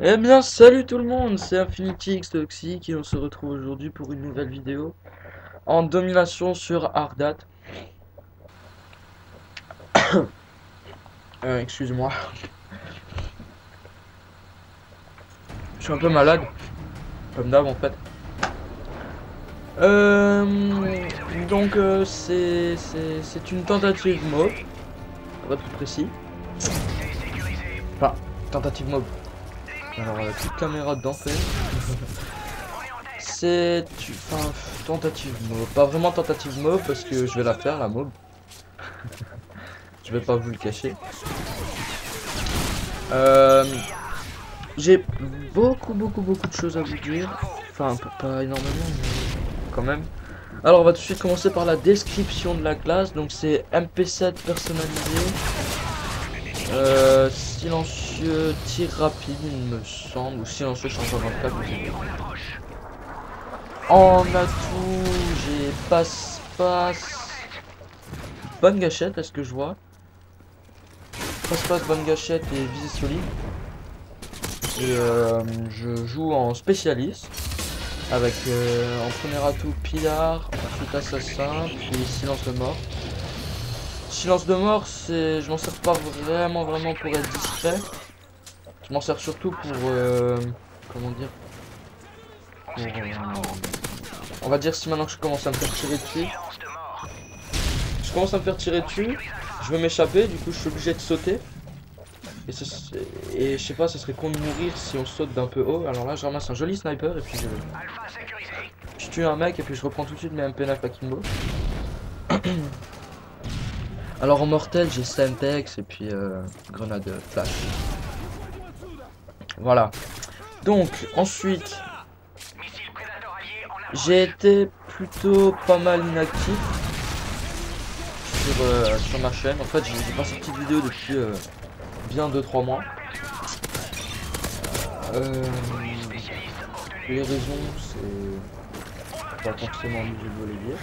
Eh bien, salut tout le monde, c'est Infinity X Toxic et on se retrouve aujourd'hui pour une nouvelle vidéo en domination sur Ardat. Excuse-moi, je suis un peu malade, comme d'hab en fait. C'est une tentative mob, pour être plus précis. Enfin, tentative mob. Alors, toute caméra d'enfer. Enfin, tentative mob. Pas vraiment tentative mob parce que je vais la faire la mob. Je vais pas vous le cacher. Euh, j'ai beaucoup de choses à vous dire. Enfin, pas énormément, mais quand même. Alors, on va tout de suite commencer par la description de la classe. Donc, c'est MP7 personnalisé. Silencieux, tir rapide, il me semble. Ou silencieux, changeur 24. En atout, j'ai passe-passe. Bonne gâchette, est-ce que je vois? Passe-passe, bonne gâchette et visée solide. Et je joue en spécialiste. Avec en premier atout Pillard, ensuite Assassin, puis Silence de mort. Silence de mort, je m'en sers pas vraiment pour être discret. Je m'en sers surtout pour comment dire, on va dire si maintenant que je commence à me faire tirer dessus. Je commence à me faire tirer dessus, je veux m'échapper, du coup je suis obligé de sauter. Et je sais pas, ce serait con de mourir si on saute d'un peu haut. Alors là je ramasse un joli sniper et puis je tue un mec et puis je reprends tout de suite mes MP9 Akimbo. Alors en mortel j'ai Semtex et puis grenade flash. Voilà. Donc ensuite j'ai été plutôt pas mal inactif sur ma chaîne. En fait j'ai pas sorti de vidéo depuis bien 2-3 mois. Les raisons c'est pas forcément lui je dois les dire.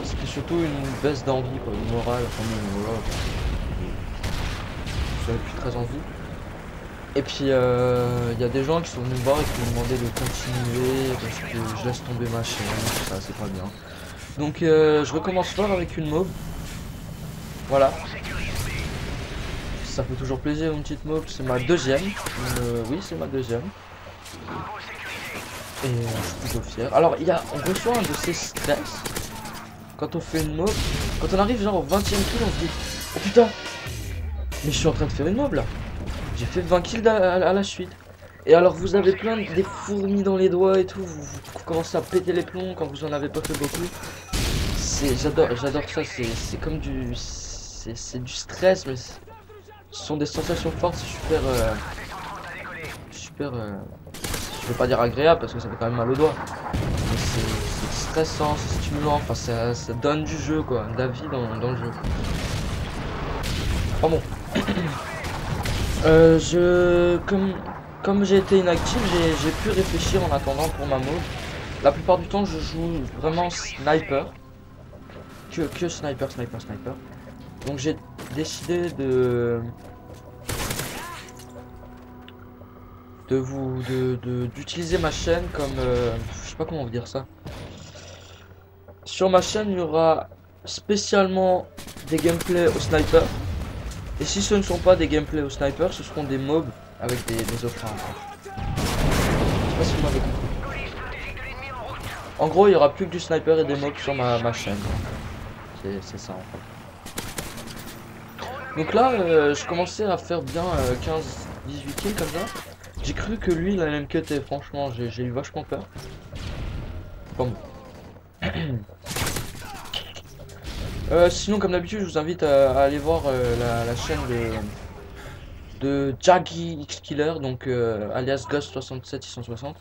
C'était surtout une baisse d'envie, quoi, une morale, enfin voilà. J'avais plus très envie. Et puis il y a des gens qui sont venus me voir et qui m'ont demandé de continuer parce que je laisse tomber ma chaîne, tout ça c'est pas bien. Donc je recommence fort avec une mob. Voilà. Ça fait toujours plaisir une petite mob, c'est ma deuxième. Oui c'est ma deuxième. Et je suis plutôt fier. Alors on reçoit un de ces stress. Quand on fait une mob, quand on arrive genre au 20ème kill, on se dit oh putain, mais je suis en train de faire une mob là. J'ai fait 20 kills à la suite. Et alors vous avez plein des fourmis dans les doigts et tout, vous commencez à péter les plombs quand vous en avez pas fait beaucoup. J'adore ça, c'est comme c'est du stress, mais ce sont des sensations fortes, c'est super, je vais pas dire agréable parce que ça fait quand même mal aux doigts. Mais c'est stressant, c'est stimulant, enfin ça donne du jeu quoi, de la vie dans le jeu. Oh bon. Comme j'ai été inactif, j'ai pu réfléchir en attendant pour ma move. La plupart du temps, je joue vraiment sniper. Que sniper. Donc j'ai décidé d'utiliser ma chaîne comme je sais pas comment vous dire ça. Sur ma chaîne, il y aura spécialement des gameplays au sniper. Et si ce ne sont pas des gameplays au sniper, ce seront des mobs avec des offres. Je sais pas si vous m'avez compris. En gros, il y aura plus que du sniper et des mobs sur ma chaîne. C'est ça en fait. Donc là, je commençais à faire bien 15-18 kills comme ça. J'ai cru que lui, il allait me cutter. Franchement, j'ai eu vachement peur. Bon. Sinon, comme d'habitude, je vous invite à aller voir la chaîne de Jaggy X Killer, donc alias Ghost 67660.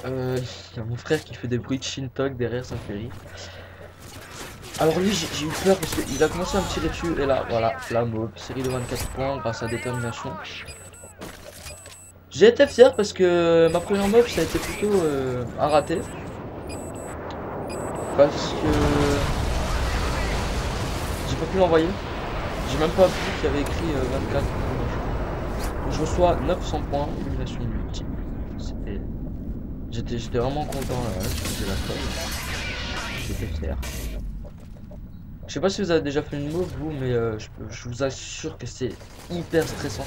Il y a mon frère qui fait des bruits de Shintok derrière, ça me fait rire. Alors lui, j'ai eu peur parce qu'il a commencé à me tirer dessus, et là, voilà, la mob, série de 24 points grâce à détermination. J'ai été fier parce que ma première mob, ça a été plutôt un raté. Parce que j'ai pas pu l'envoyer. J'ai même pas vu qu'il y avait écrit 24. je reçois 900 points, élimination multiple. J'étais vraiment content là, je faisais la folle. J'étais fier. Je sais pas si vous avez déjà fait une move vous, mais je vous assure que c'est hyper stressant,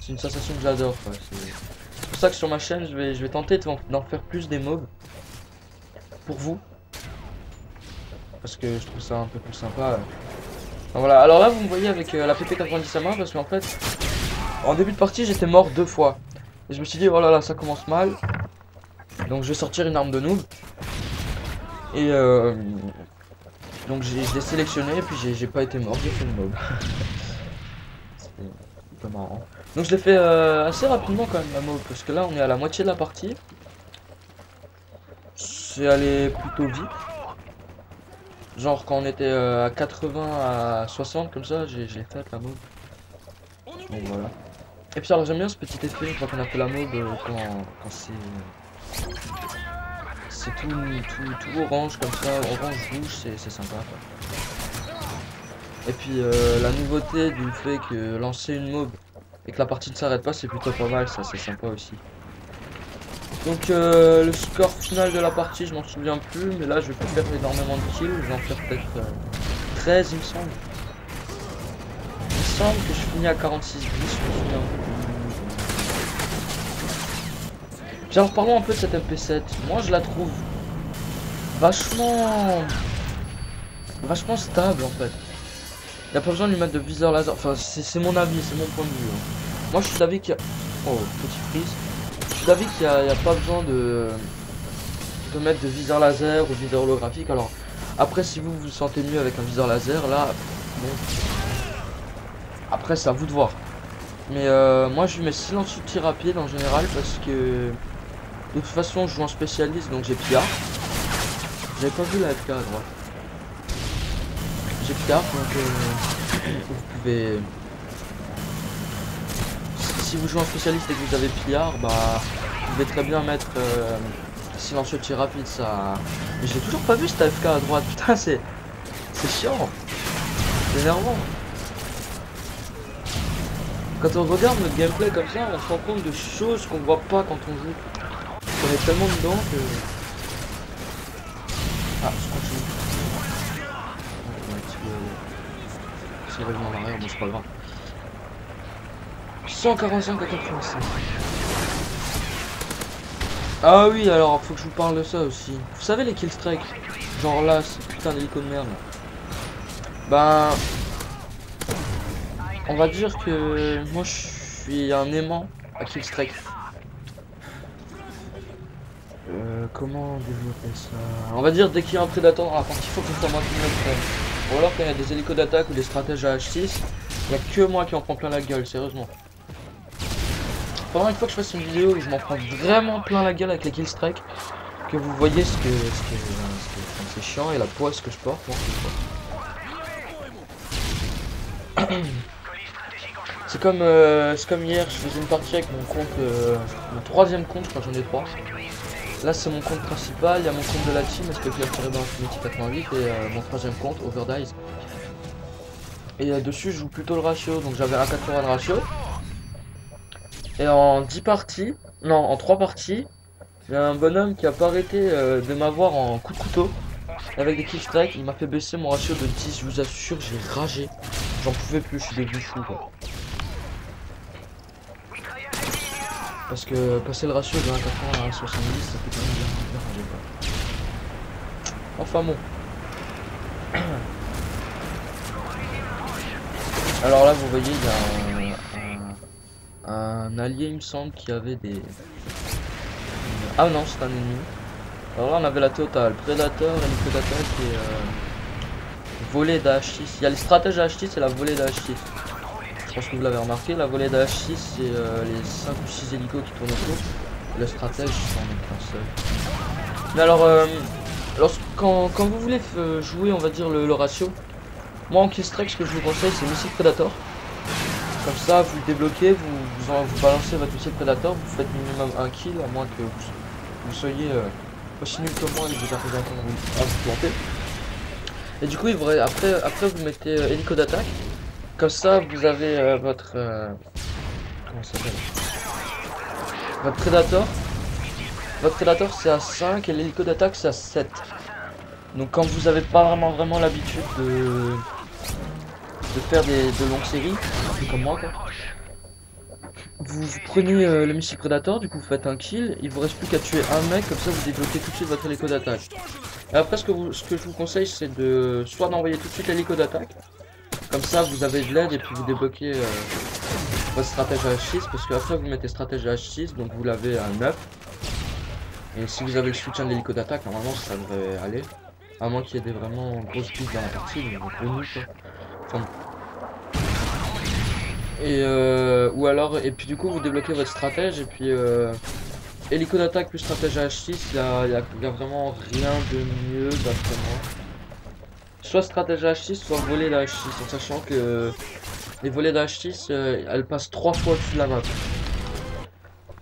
c'est une sensation que j'adore. C'est pour ça que sur ma chaîne je vais tenter d'en faire plus des mobs pour vous. Parce que je trouve ça un peu plus sympa. Enfin, voilà, alors là vous me voyez avec la PP90 à main parce qu'en fait, en début de partie j'étais mort 2 fois. Et je me suis dit oh là là ça commence mal. Donc je vais sortir une arme de noob. Et donc je l'ai sélectionné et puis j'ai pas été mort, j'ai fait une mob. C'était un peu marrant. Donc je l'ai fait assez rapidement quand même la mob parce que là on est à la moitié de la partie. C'est allé plutôt vite. Genre quand on était à 80 à 60 comme ça, j'ai fait la mob. Donc voilà. Et puis alors j'aime bien ce petit effet une fois qu'on a fait la mob quand c'est tout orange comme ça, orange rouge, c'est sympa quoi. Et puis la nouveauté du fait que lancer une mob et que la partie ne s'arrête pas, c'est plutôt pas mal, ça c'est sympa aussi. Donc le score final de la partie, je m'en souviens plus, mais là je vais pas faire énormément de kills, je vais en faire peut-être 13 il me semble. Il me semble que je finis à 46 10, je me souviens plus. Puis alors parlons un peu de cette MP7, moi je la trouve vachement stable en fait. Il n'y a pas besoin de lui mettre de viseur laser, enfin c'est mon avis, c'est mon point de vue. Hein. Moi je suis d'avis qu'il y a... Oh, petit freeze. Je suis d'avis qu'il n'y a pas besoin de mettre de viseur laser ou viseur holographique. Alors après si vous vous sentez mieux avec un viseur laser là, bon. Après c'est à vous de voir. Mais moi je mets silencieux de tir rapide en général parce que de toute façon je joue en spécialiste donc j'ai PR. J'avais pas vu la FK à droite. J'ai PR donc vous pouvez... Si vous jouez en spécialiste et que vous avez PR, bah vous pouvez très bien mettre silencieux de tir rapide ça. Mais j'ai toujours pas vu cette AFK à droite, putain c'est chiant. C'est énervant. Quand on regarde notre gameplay comme ça, on se rend compte de choses qu'on voit pas quand on joue. On est tellement dedans que... Ah, je continue. Si je reviens en arrière, bon c'est pas grave. 145 à 85. Ah oui, alors faut que je vous parle de ça aussi. Vous savez les killstrikes, genre là, ce putain d'hélico de merde. Ben, on va dire que moi je suis un aimant à killstrike. Comment développer ça? On va dire dès qu'il y a un prédateur dans la partie, il faut que je sois moins de. Ou alors quand il y a des hélicos d'attaque ou des stratèges à H6, il n'y a que moi qui en prends plein la gueule, sérieusement. Pendant une fois que je fasse une vidéo où je m'en prends vraiment plein la gueule avec les killstrikes, que vous voyez ce que c'est chiant et la poisse que je porte, bon, c'est comme hier, je faisais une partie avec mon compte, mon troisième compte, je crois que j'en ai 3. Là c'est mon compte principal, il y a mon compte de la team, Speculateur dans Infinity 88 et mon troisième compte, Overdice. Et dessus je joue plutôt le ratio, donc j'avais un 80 de ratio. Et en 10 parties, non en 3 parties, il y a un bonhomme qui a pas arrêté de m'avoir en coup de couteau. Avec des killstrikes, il m'a fait baisser mon ratio de 10, je vous assure j'ai ragé. J'en pouvais plus, je suis devenu fou quoi. Parce que passer le ratio de 1,80 à 1,70 ça fait quand même bien rager quoi. Enfin bon. Alors là vous voyez il y a un allié il me semble qui avait des... Ah non c'est un ennemi. Alors là on avait la totale, prédateur, hélico d'attaque et volée d'H6. Il y a les stratèges H6 et la volée d'H6. Je pense que vous l'avez remarqué, la volée d'H6 c'est les 5 ou 6 hélicos qui tournent autour. Et le stratège c'en est qu'un seul. Mais alors, quand vous voulez jouer on va dire le ratio, moi en killstrike ce que je vous conseille c'est missile Predator. Comme ça vous le débloquez, vous balancez votre missile Predator, vous faites minimum 1 kill à moins que vous soyez aussi nul que moi et que vous arrivez à vous planter. Et du coup après vous mettez hélico d'attaque. Comme ça vous avez votre comment ça s'appelle. Votre Predator c'est à 5 et l'hélico d'attaque c'est à 7. Donc quand vous avez pas vraiment l'habitude de faire de longues séries, un peu comme moi quoi. Vous prenez le missile Predator, du coup vous faites un kill, il vous reste plus qu'à tuer un mec, comme ça vous débloquez tout de suite votre hélico d'attaque. Et après ce que je vous conseille c'est de soit d'envoyer tout de suite l'hélico d'attaque, comme ça vous avez de l'aide et puis vous débloquez votre stratège à H6, parce qu'après vous mettez stratège à H6, donc vous l'avez à 9. Et si vous avez le soutien de l'hélico d'attaque, normalement ça devrait aller. À moins qu'il y ait des vraiment grosses pistes dans la partie, donc le nous quoi. Enfin, et ou alors, et puis du coup vous débloquez votre stratège, et puis hélico d'attaque plus stratège à H6, il y a vraiment rien de mieux d'après moi. Soit stratège à H6, soit voler de H6, en sachant que les volets de H6, elles passent 3 fois au-dessus de la map.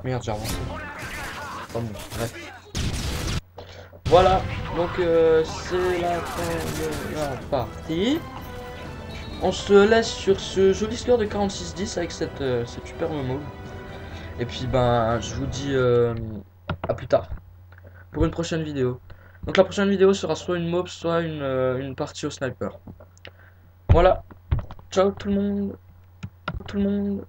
Merde, j'ai avancé. Enfin bon, bref. Voilà, donc c'est la fin de la partie. On se laisse sur ce joli score de 46-10 avec cette superbe move. Et puis ben je vous dis à plus tard pour une prochaine vidéo. Donc la prochaine vidéo sera soit une mob, soit une partie au sniper. Voilà, ciao tout le monde.